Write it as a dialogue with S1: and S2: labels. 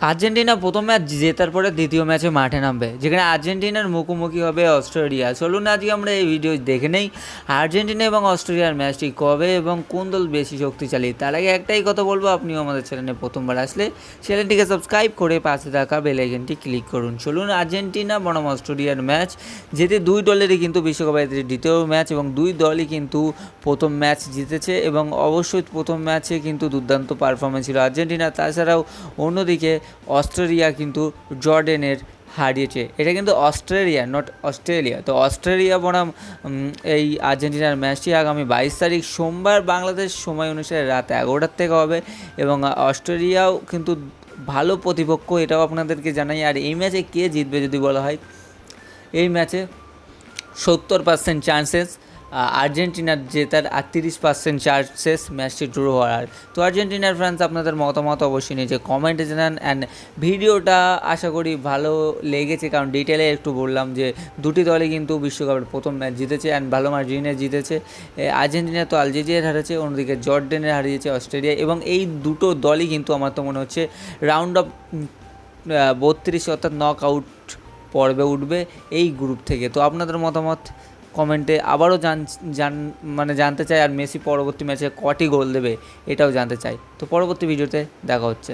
S1: Argentina প্রথম match জেতার পরে দ্বিতীয় ম্যাচে মাঠে নামবে, যেখানে আর্জেন্টিনার মুখোমুখি হবে অস্ট্রেলিয়া। চলুন আজকে আমরা এই ভিডিও দেখে নেই আর্জেন্টিনা এবং অস্ট্রেলিয়ার ম্যাচটি কবে এবং কোন দল বেশি শক্তিশালী। তার আগে একটাই কথা বলবো, আপনিও আমাদের চ্যানেলে প্রথমবার আসলে চ্যানেলটিকে সাবস্ক্রাইব করে পাশে থাকা বেল আইকনটি ক্লিক করুন। চলুন আর্জেন্টিনা বনাম অস্ট্রেলিয়ার ম্যাচ, যেতে দুই দলেরই কিন্তু বিশ্বকাপের দ্বিতীয় ম্যাচ এবং দুই দলই কিন্তু প্রথম ম্যাচ জিতেছে এবং অবশ্যই প্রথম ম্যাচে কিন্তু দুর্দান্ত পারফরমেন্স ছিল আর্জেন্টিনা। তাছাড়াও অন্যদিকে অস্ট্রেলিয়া কিন্তু জর্ডেনের হারিয়েছে। এটা কিন্তু অস্ট্রেলিয়া, নট অস্ট্রেলিয়া। তো অস্ট্রেলিয়া বনাম এই আর্জেন্টিনার ম্যাচটি আগামী 22 তারিখ সোমবার বাংলাদেশ সময় অনুসারে রাত 11টার থেকে হবে এবং অস্ট্রেলিয়াও কিন্তু ভালো প্রতিপক্ষ, এটাও আপনাদেরকে জানাই। আর এই ম্যাচে কে জিতবে যদি বলা হয়, এই ম্যাচে 70% চান্সেস আর্জেন্টিনার জেতার, আর 30% চান্সেস ম্যাচটি ড্র হওয়ার। তো আর্জেন্টিনার ফ্যান্স আপনাদের মতামত অবশ্যই নিচে কমেন্টে জানান। অ্যান্ড ভিডিওটা আশা করি ভালো লেগেছে, কারণ ডিটেলে একটু বললাম যে দুটি দলই কিন্তু বিশ্বকাপের প্রথম ম্যাচ জিতেছে অ্যান্ড ভালো মার্জিনে জিতেছে। আর্জেন্টিনা তো আলজেরিয়ার হারিয়েছে, অন্যদিকে জর্ডেনের হারিয়েছে অস্ট্রেলিয়া, এবং এই দুটো দলই কিন্তু আমার তো মনে হচ্ছে রাউন্ড অফ 32 অর্থাৎ নক আউট পর্বে উঠবে এই গ্রুপ থেকে। তো আপনাদের মতামত কমেন্টে আবারও জানতে চাই। আর মেসি পরবর্তী ম্যাচে কটি গোল দেবে এটাও জানতে চাই। তো পরবর্তী ভিডিওতে দেখা হচ্ছে।